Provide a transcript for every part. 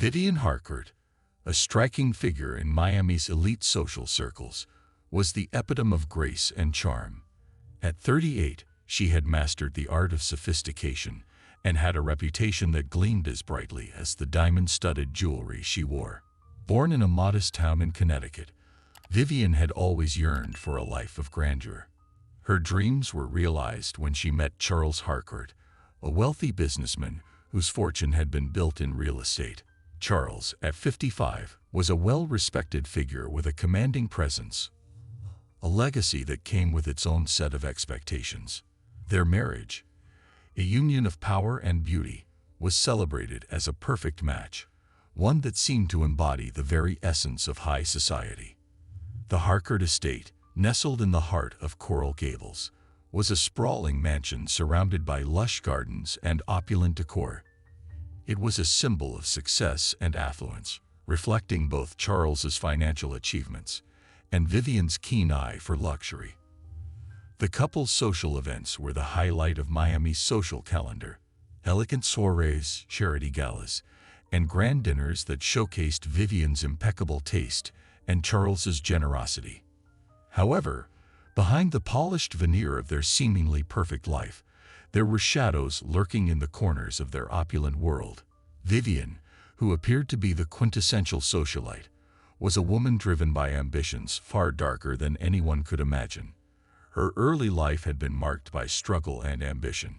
Vivian Harcourt, a striking figure in Miami's elite social circles, was the epitome of grace and charm. At 38, she had mastered the art of sophistication and had a reputation that gleamed as brightly as the diamond-studded jewelry she wore. Born in a modest town in Connecticut, Vivian had always yearned for a life of grandeur. Her dreams were realized when she met Charles Harcourt, a wealthy businessman whose fortune had been built in real estate. Charles, at 55, was a well-respected figure with a commanding presence, a legacy that came with its own set of expectations. Their marriage, a union of power and beauty, was celebrated as a perfect match, one that seemed to embody the very essence of high society. The Harcourt estate, nestled in the heart of Coral Gables, was a sprawling mansion surrounded by lush gardens and opulent decor. It was a symbol of success and affluence, reflecting both Charles's financial achievements and Vivian's keen eye for luxury. The couple's social events were the highlight of Miami's social calendar: elegant soirees, charity galas, and grand dinners that showcased Vivian's impeccable taste and Charles's generosity. However, behind the polished veneer of their seemingly perfect life, there were shadows lurking in the corners of their opulent world. Vivian, who appeared to be the quintessential socialite, was a woman driven by ambitions far darker than anyone could imagine. Her early life had been marked by struggle and ambition.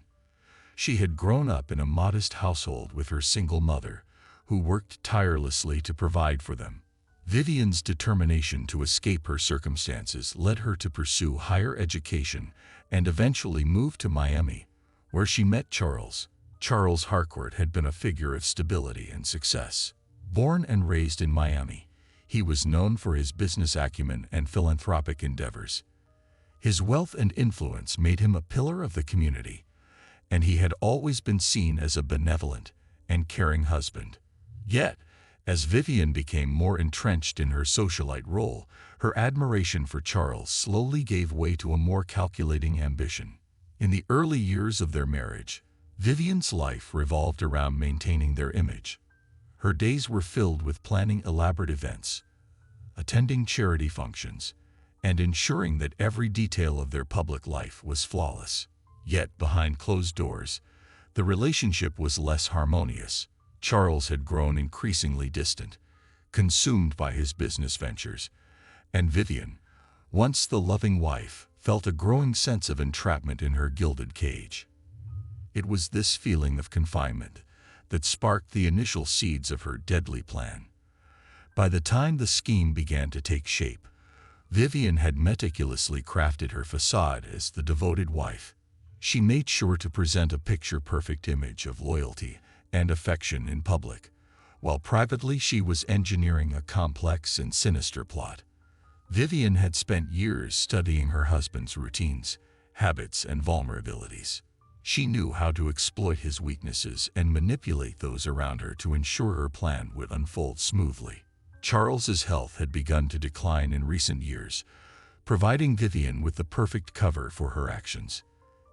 She had grown up in a modest household with her single mother, who worked tirelessly to provide for them. Vivian's determination to escape her circumstances led her to pursue higher education and eventually move to Miami, where she met Charles. Charles Harcourt had been a figure of stability and success. Born and raised in Miami, he was known for his business acumen and philanthropic endeavors. His wealth and influence made him a pillar of the community, and he had always been seen as a benevolent and caring husband. Yet, as Vivian became more entrenched in her socialite role, her admiration for Charles slowly gave way to a more calculating ambition. In the early years of their marriage, Vivian's life revolved around maintaining their image. Her days were filled with planning elaborate events, attending charity functions, and ensuring that every detail of their public life was flawless. Yet, behind closed doors, the relationship was less harmonious. Charles had grown increasingly distant, consumed by his business ventures, and Vivian, once the loving wife, felt a growing sense of entrapment in her gilded cage. It was this feeling of confinement that sparked the initial seeds of her deadly plan. By the time the scheme began to take shape, Vivian had meticulously crafted her facade as the devoted wife. She made sure to present a picture-perfect image of loyalty and affection in public, while privately she was engineering a complex and sinister plot. Vivian had spent years studying her husband's routines, habits, and vulnerabilities. She knew how to exploit his weaknesses and manipulate those around her to ensure her plan would unfold smoothly. Charles's health had begun to decline in recent years, providing Vivian with the perfect cover for her actions.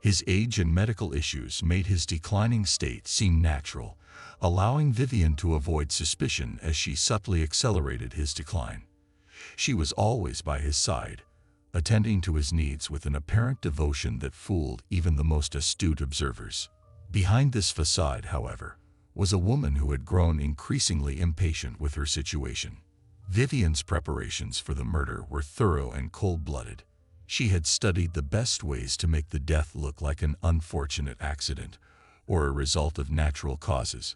His age and medical issues made his declining state seem natural, allowing Vivian to avoid suspicion as she subtly accelerated his decline. She was always by his side, attending to his needs with an apparent devotion that fooled even the most astute observers. Behind this facade, however, was a woman who had grown increasingly impatient with her situation. Vivian's preparations for the murder were thorough and cold-blooded. She had studied the best ways to make the death look like an unfortunate accident or a result of natural causes.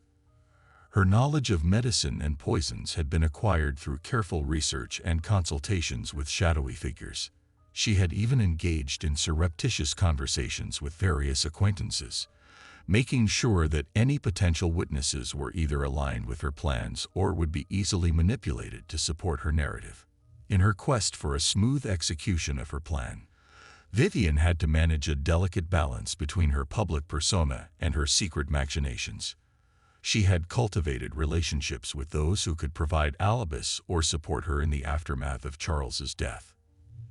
Her knowledge of medicine and poisons had been acquired through careful research and consultations with shadowy figures. She had even engaged in surreptitious conversations with various acquaintances, making sure that any potential witnesses were either aligned with her plans or would be easily manipulated to support her narrative. In her quest for a smooth execution of her plan, Vivian had to manage a delicate balance between her public persona and her secret machinations. She had cultivated relationships with those who could provide alibis or support her in the aftermath of Charles's death.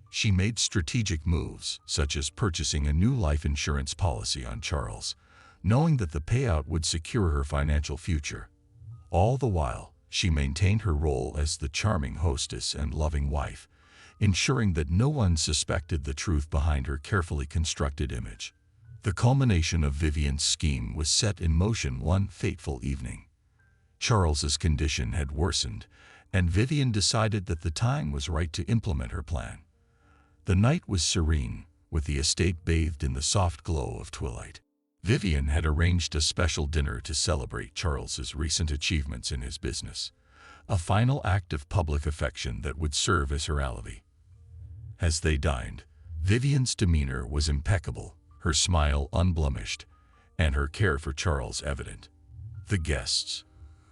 She made strategic moves, such as purchasing a new life insurance policy on Charles, knowing that the payout would secure her financial future. All the while, she maintained her role as the charming hostess and loving wife, ensuring that no one suspected the truth behind her carefully constructed image. The culmination of Vivian's scheme was set in motion one fateful evening. Charles's condition had worsened, and Vivian decided that the time was right to implement her plan. The night was serene, with the estate bathed in the soft glow of twilight. Vivian had arranged a special dinner to celebrate Charles's recent achievements in his business, a final act of public affection that would serve as her alibi. As they dined, Vivian's demeanor was impeccable, her smile unblemished, and her care for Charles evident. The guests,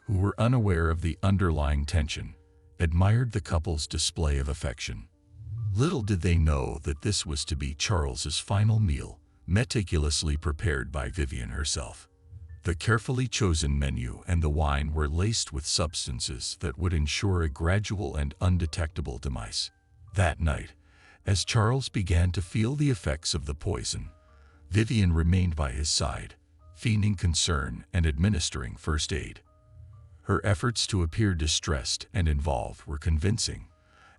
who were unaware of the underlying tension, admired the couple's display of affection. Little did they know that this was to be Charles's final meal, meticulously prepared by Vivian herself. The carefully chosen menu and the wine were laced with substances that would ensure a gradual and undetectable demise. That night, as Charles began to feel the effects of the poison, Vivian remained by his side, feigning concern and administering first aid. Her efforts to appear distressed and involved were convincing,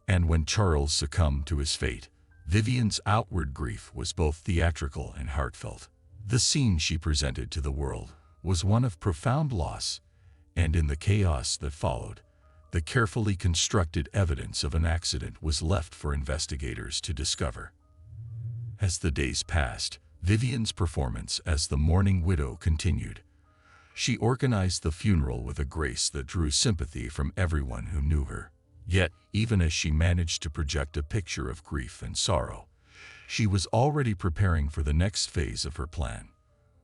and when Charles succumbed to his fate, Vivian's outward grief was both theatrical and heartfelt. The scene she presented to the world was one of profound loss, and in the chaos that followed, the carefully constructed evidence of an accident was left for investigators to discover. As the days passed, Vivian's performance as the mourning widow continued. She organized the funeral with a grace that drew sympathy from everyone who knew her. Yet, even as she managed to project a picture of grief and sorrow, she was already preparing for the next phase of her plan.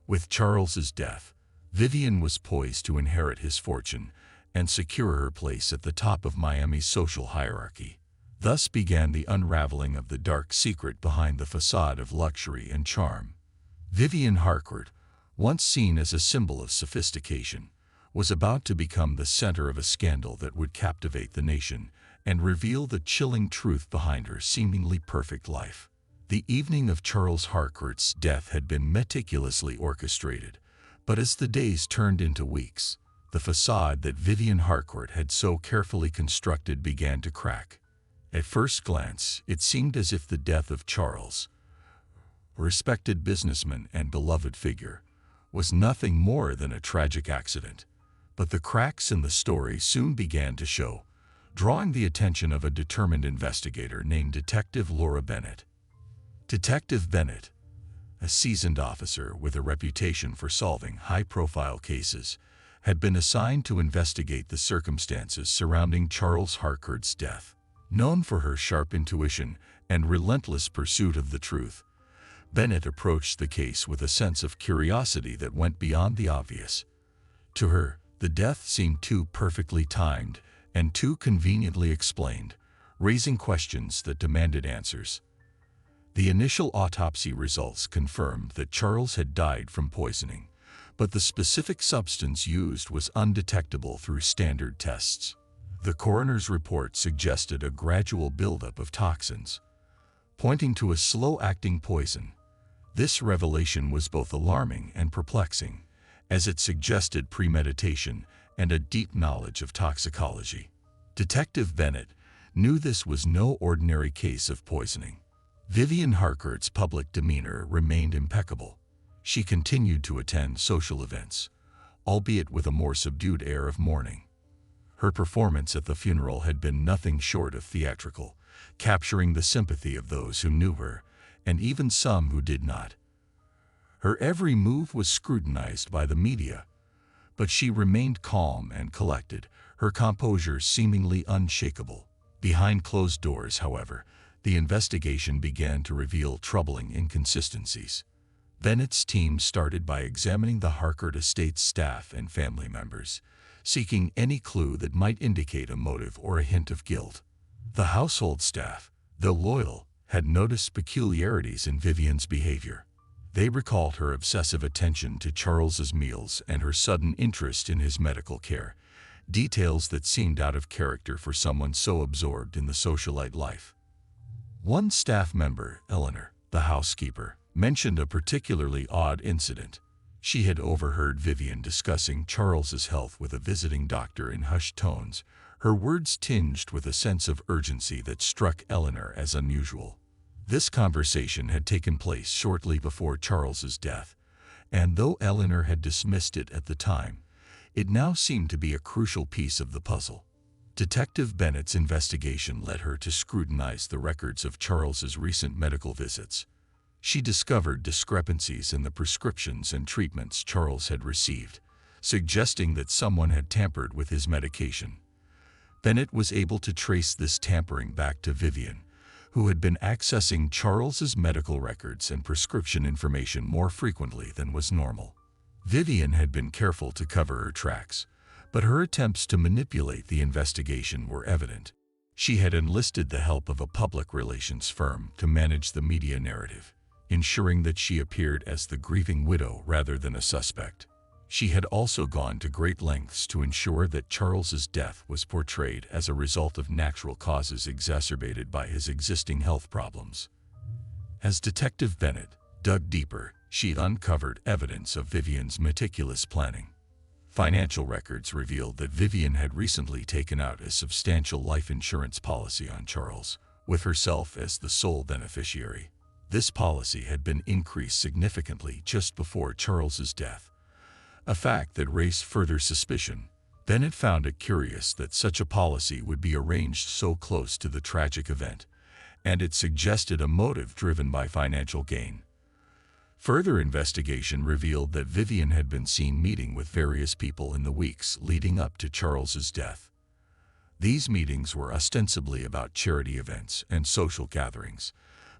With Charles's death, Vivian was poised to inherit his fortune and secure her place at the top of Miami's social hierarchy. Thus began the unraveling of the dark secret behind the facade of luxury and charm. Vivian Harcourt, once seen as a symbol of sophistication, was about to become the center of a scandal that would captivate the nation and reveal the chilling truth behind her seemingly perfect life. The evening of Charles Harcourt's death had been meticulously orchestrated, but as the days turned into weeks, the facade that Vivian Harcourt had so carefully constructed began to crack. At first glance, it seemed as if the death of Charles, a respected businessman and beloved figure, was nothing more than a tragic accident. But the cracks in the story soon began to show, drawing the attention of a determined investigator named Detective Laura Bennett. Detective Bennett, a seasoned officer with a reputation for solving high-profile cases, had been assigned to investigate the circumstances surrounding Charles Harcourt's death. Known for her sharp intuition and relentless pursuit of the truth, Bennett approached the case with a sense of curiosity that went beyond the obvious. To her, the death seemed too perfectly timed and too conveniently explained, raising questions that demanded answers. The initial autopsy results confirmed that Charles had died from poisoning, but the specific substance used was undetectable through standard tests. The coroner's report suggested a gradual buildup of toxins, pointing to a slow-acting poison. This revelation was both alarming and perplexing, as it suggested premeditation and a deep knowledge of toxicology. Detective Bennett knew this was no ordinary case of poisoning. Vivian Harcourt's public demeanor remained impeccable. She continued to attend social events, albeit with a more subdued air of mourning. Her performance at the funeral had been nothing short of theatrical, capturing the sympathy of those who knew her, and even some who did not. Her every move was scrutinized by the media, but she remained calm and collected, her composure seemingly unshakable. Behind closed doors, however, the investigation began to reveal troubling inconsistencies. Bennett's team started by examining the Harcourt estate's staff and family members, seeking any clue that might indicate a motive or a hint of guilt. The household staff, though loyal, had noticed peculiarities in Vivian's behavior. They recalled her obsessive attention to Charles's meals and her sudden interest in his medical care, details that seemed out of character for someone so absorbed in the socialite life. One staff member, Eleanor, the housekeeper, mentioned a particularly odd incident. She had overheard Vivian discussing Charles's health with a visiting doctor in hushed tones, her words tinged with a sense of urgency that struck Eleanor as unusual. This conversation had taken place shortly before Charles's death, and though Eleanor had dismissed it at the time, it now seemed to be a crucial piece of the puzzle. Detective Bennett's investigation led her to scrutinize the records of Charles's recent medical visits. She discovered discrepancies in the prescriptions and treatments Charles had received, suggesting that someone had tampered with his medication. Bennett was able to trace this tampering back to Vivian, who had been accessing Charles's medical records and prescription information more frequently than was normal. Vivian had been careful to cover her tracks, but her attempts to manipulate the investigation were evident. She had enlisted the help of a public relations firm to manage the media narrative, ensuring that she appeared as the grieving widow rather than a suspect. She had also gone to great lengths to ensure that Charles's death was portrayed as a result of natural causes exacerbated by his existing health problems. As Detective Bennett dug deeper, she uncovered evidence of Vivian's meticulous planning. Financial records revealed that Vivian had recently taken out a substantial life insurance policy on Charles, with herself as the sole beneficiary. This policy had been increased significantly just before Charles's death, a fact that raised further suspicion. Bennett found it curious that such a policy would be arranged so close to the tragic event, and it suggested a motive driven by financial gain. Further investigation revealed that Vivian had been seen meeting with various people in the weeks leading up to Charles's death. These meetings were ostensibly about charity events and social gatherings,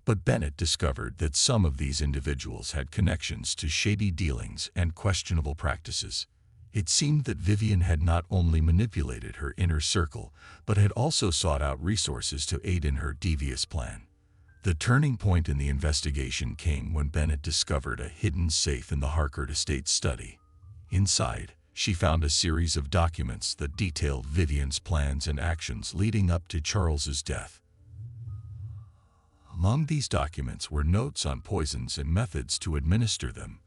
but Bennett discovered that some of these individuals had connections to shady dealings and questionable practices. It seemed that Vivian had not only manipulated her inner circle, but had also sought out resources to aid in her devious plan. The turning point in the investigation came when Bennett discovered a hidden safe in the Harcourt estate study. Inside, she found a series of documents that detailed Vivian's plans and actions leading up to Charles's death. Among these documents were notes on poisons and methods to administer them,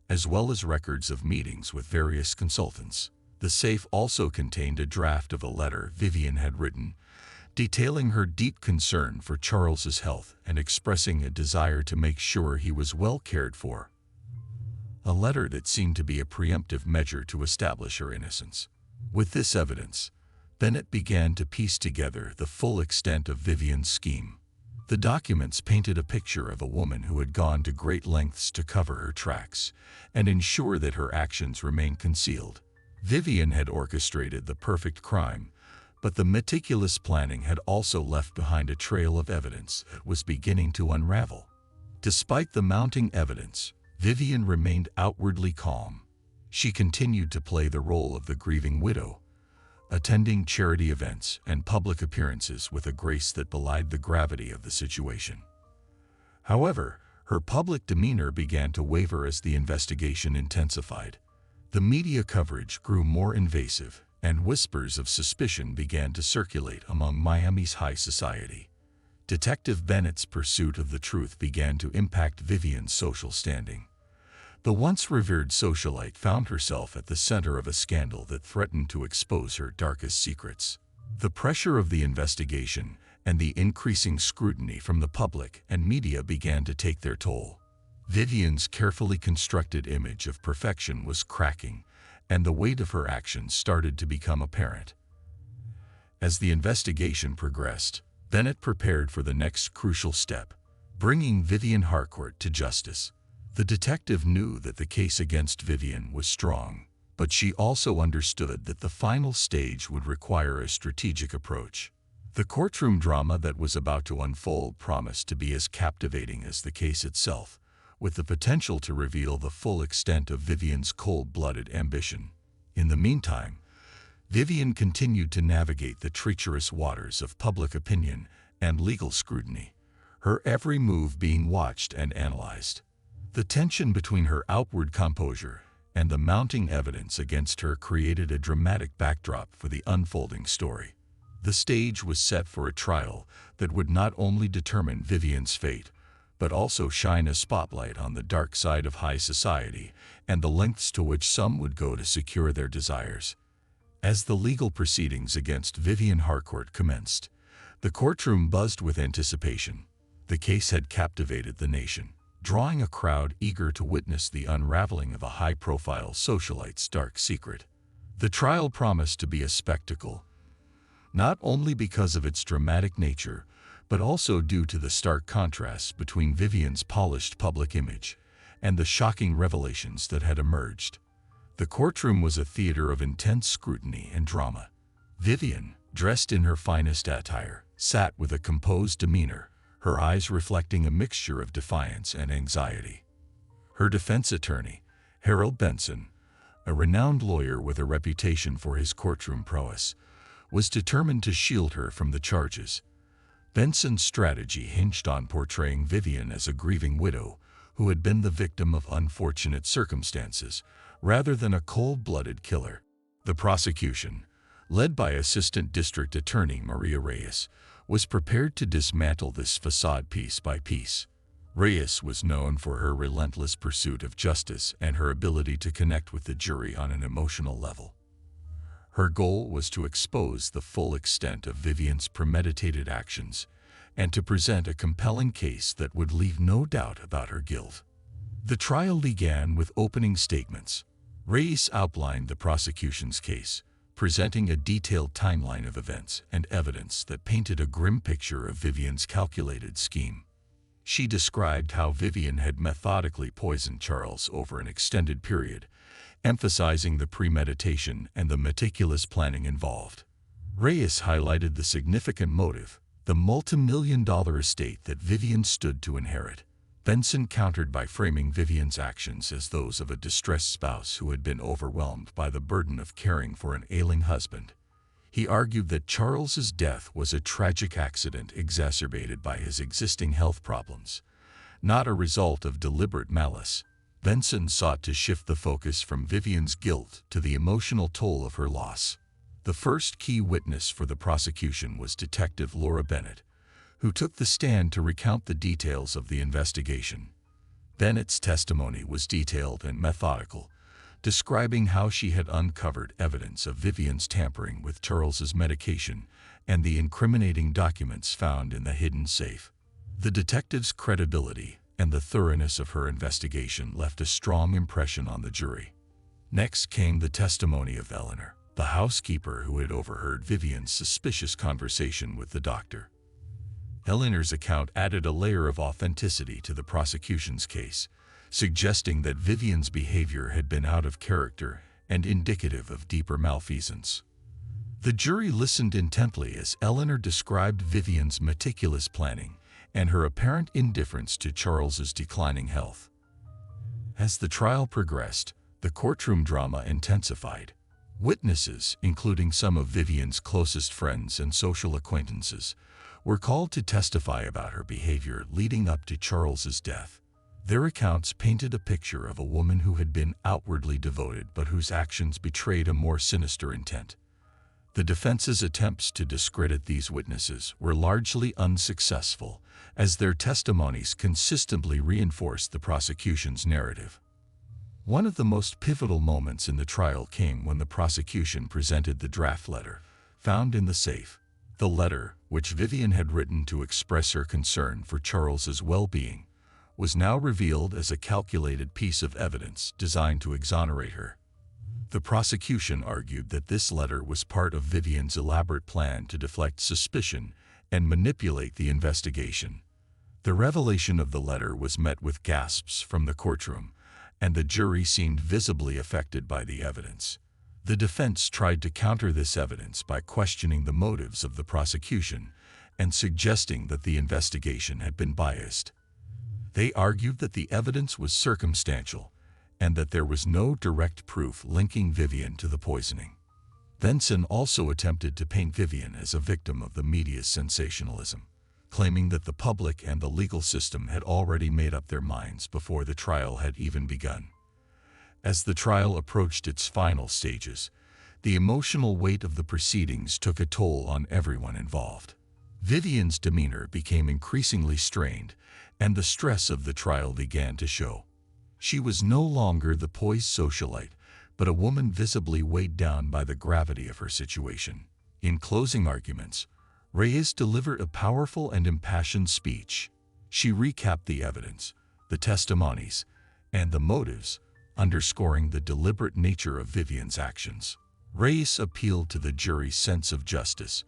as well as records of meetings with various consultants. The safe also contained a draft of a letter Vivian had written, detailing her deep concern for Charles's health and expressing a desire to make sure he was well cared for. A letter that seemed to be a preemptive measure to establish her innocence. With this evidence, Bennett began to piece together the full extent of Vivian's scheme. The documents painted a picture of a woman who had gone to great lengths to cover her tracks and ensure that her actions remained concealed. Vivian had orchestrated the perfect crime, but the meticulous planning had also left behind a trail of evidence that was beginning to unravel. Despite the mounting evidence, Vivian remained outwardly calm. She continued to play the role of the grieving widow, attending charity events and public appearances with a grace that belied the gravity of the situation. However, her public demeanor began to waver as the investigation intensified. The media coverage grew more invasive, and whispers of suspicion began to circulate among Miami's high society. Detective Bennett's pursuit of the truth began to impact Vivian's social standing. The once revered socialite found herself at the center of a scandal that threatened to expose her darkest secrets. The pressure of the investigation and the increasing scrutiny from the public and media began to take their toll. Vivian's carefully constructed image of perfection was cracking, and the weight of her actions started to become apparent. As the investigation progressed, Bennett prepared for the next crucial step, bringing Vivian Harcourt to justice. The detective knew that the case against Vivian was strong, but she also understood that the final stage would require a strategic approach. The courtroom drama that was about to unfold promised to be as captivating as the case itself, with the potential to reveal the full extent of Vivian's cold-blooded ambition. In the meantime, Vivian continued to navigate the treacherous waters of public opinion and legal scrutiny, her every move being watched and analyzed. The tension between her outward composure and the mounting evidence against her created a dramatic backdrop for the unfolding story. The stage was set for a trial that would not only determine Vivian's fate, but also shine a spotlight on the dark side of high society and the lengths to which some would go to secure their desires. As the legal proceedings against Vivian Harcourt commenced, the courtroom buzzed with anticipation. The case had captivated the nation, drawing a crowd eager to witness the unraveling of a high-profile socialite's dark secret. The trial promised to be a spectacle, not only because of its dramatic nature, but also due to the stark contrast between Vivian's polished public image and the shocking revelations that had emerged. The courtroom was a theater of intense scrutiny and drama. Vivian, dressed in her finest attire, sat with a composed demeanor, her eyes reflecting a mixture of defiance and anxiety. Her defense attorney, Harold Benson, a renowned lawyer with a reputation for his courtroom prowess, was determined to shield her from the charges. Benson's strategy hinged on portraying Vivian as a grieving widow who had been the victim of unfortunate circumstances, rather than a cold-blooded killer. The prosecution, led by Assistant District Attorney Maria Reyes, was prepared to dismantle this facade piece by piece. Reyes was known for her relentless pursuit of justice and her ability to connect with the jury on an emotional level. Her goal was to expose the full extent of Vivian's premeditated actions and to present a compelling case that would leave no doubt about her guilt. The trial began with opening statements. Reyes outlined the prosecution's case, presenting a detailed timeline of events and evidence that painted a grim picture of Vivian's calculated scheme. She described how Vivian had methodically poisoned Charles over an extended period, emphasizing the premeditation and the meticulous planning involved. Reyes highlighted the significant motive, the multi-million-dollar estate that Vivian stood to inherit. Benson countered by framing Vivian's actions as those of a distressed spouse who had been overwhelmed by the burden of caring for an ailing husband. He argued that Charles's death was a tragic accident exacerbated by his existing health problems, not a result of deliberate malice. Benson sought to shift the focus from Vivian's guilt to the emotional toll of her loss. The first key witness for the prosecution was Detective Laura Bennett, who took the stand to recount the details of the investigation. Bennett's testimony was detailed and methodical, describing how she had uncovered evidence of Vivian's tampering with Charles's medication and the incriminating documents found in the hidden safe. The detective's credibility and the thoroughness of her investigation left a strong impression on the jury. Next came the testimony of Eleanor, the housekeeper who had overheard Vivian's suspicious conversation with the doctor. Eleanor's account added a layer of authenticity to the prosecution's case, suggesting that Vivian's behavior had been out of character and indicative of deeper malfeasance. The jury listened intently as Eleanor described Vivian's meticulous planning and her apparent indifference to Charles's declining health. As the trial progressed, the courtroom drama intensified. Witnesses, including some of Vivian's closest friends and social acquaintances, were called to testify about her behavior leading up to Charles's death. Their accounts painted a picture of a woman who had been outwardly devoted but whose actions betrayed a more sinister intent. The defense's attempts to discredit these witnesses were largely unsuccessful, as their testimonies consistently reinforced the prosecution's narrative. One of the most pivotal moments in the trial came when the prosecution presented the draft letter found in the safe. The letter, which Vivian had written to express her concern for Charles's well-being, was now revealed as a calculated piece of evidence designed to exonerate her. The prosecution argued that this letter was part of Vivian's elaborate plan to deflect suspicion and manipulate the investigation. The revelation of the letter was met with gasps from the courtroom, and the jury seemed visibly affected by the evidence. The defense tried to counter this evidence by questioning the motives of the prosecution and suggesting that the investigation had been biased. They argued that the evidence was circumstantial and that there was no direct proof linking Vivian to the poisoning. Benson also attempted to paint Vivian as a victim of the media's sensationalism, claiming that the public and the legal system had already made up their minds before the trial had even begun. As the trial approached its final stages, the emotional weight of the proceedings took a toll on everyone involved. Vivian's demeanor became increasingly strained, and the stress of the trial began to show. She was no longer the poised socialite, but a woman visibly weighed down by the gravity of her situation. In closing arguments, Reyes delivered a powerful and impassioned speech. She recapped the evidence, the testimonies, and the motives, underscoring the deliberate nature of Vivian's actions. Reyes appealed to the jury's sense of justice,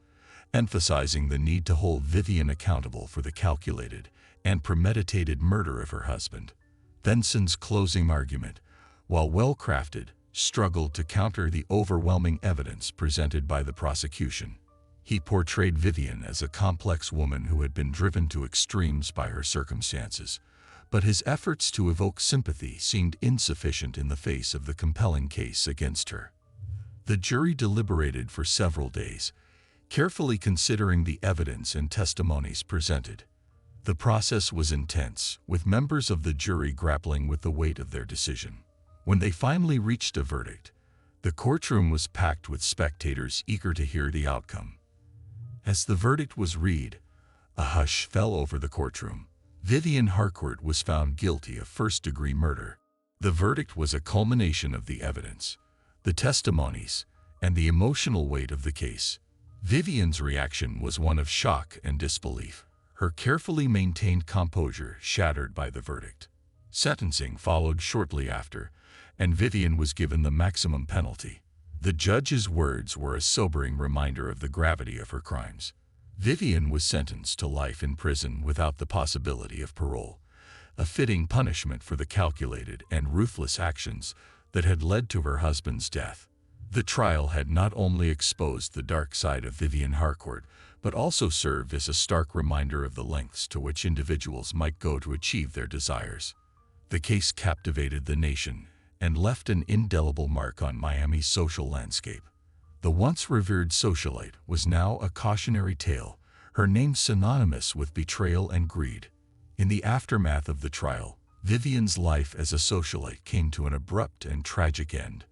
emphasizing the need to hold Vivian accountable for the calculated and premeditated murder of her husband. Benson's closing argument, while well-crafted, struggled to counter the overwhelming evidence presented by the prosecution. He portrayed Vivian as a complex woman who had been driven to extremes by her circumstances, but his efforts to evoke sympathy seemed insufficient in the face of the compelling case against her. The jury deliberated for several days, carefully considering the evidence and testimonies presented. The process was intense, with members of the jury grappling with the weight of their decision. When they finally reached a verdict, the courtroom was packed with spectators eager to hear the outcome. As the verdict was read, a hush fell over the courtroom. Vivian Harcourt was found guilty of first-degree murder. The verdict was a culmination of the evidence, the testimonies, and the emotional weight of the case. Vivian's reaction was one of shock and disbelief, her carefully maintained composure shattered by the verdict. Sentencing followed shortly after, and Vivian was given the maximum penalty. The judge's words were a sobering reminder of the gravity of her crimes. Vivian was sentenced to life in prison without the possibility of parole, a fitting punishment for the calculated and ruthless actions that had led to her husband's death. The trial had not only exposed the dark side of Vivian Harcourt, but also served as a stark reminder of the lengths to which individuals might go to achieve their desires. The case captivated the nation and left an indelible mark on Miami's social landscape. The once revered socialite was now a cautionary tale, her name synonymous with betrayal and greed. In the aftermath of the trial, Vivian's life as a socialite came to an abrupt and tragic end.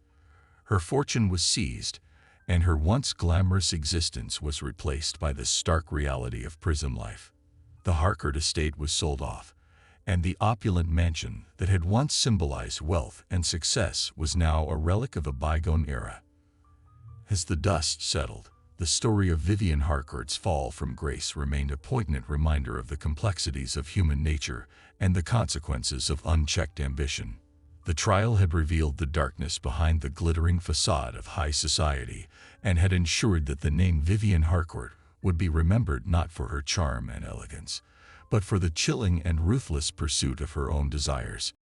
Her fortune was seized, and her once glamorous existence was replaced by the stark reality of prison life. The Harcourt estate was sold off, and the opulent mansion that had once symbolized wealth and success was now a relic of a bygone era. As the dust settled, the story of Vivian Harcourt's fall from grace remained a poignant reminder of the complexities of human nature and the consequences of unchecked ambition. The trial had revealed the darkness behind the glittering facade of high society and had ensured that the name Vivian Harcourt would be remembered not for her charm and elegance, but for the chilling and ruthless pursuit of her own desires.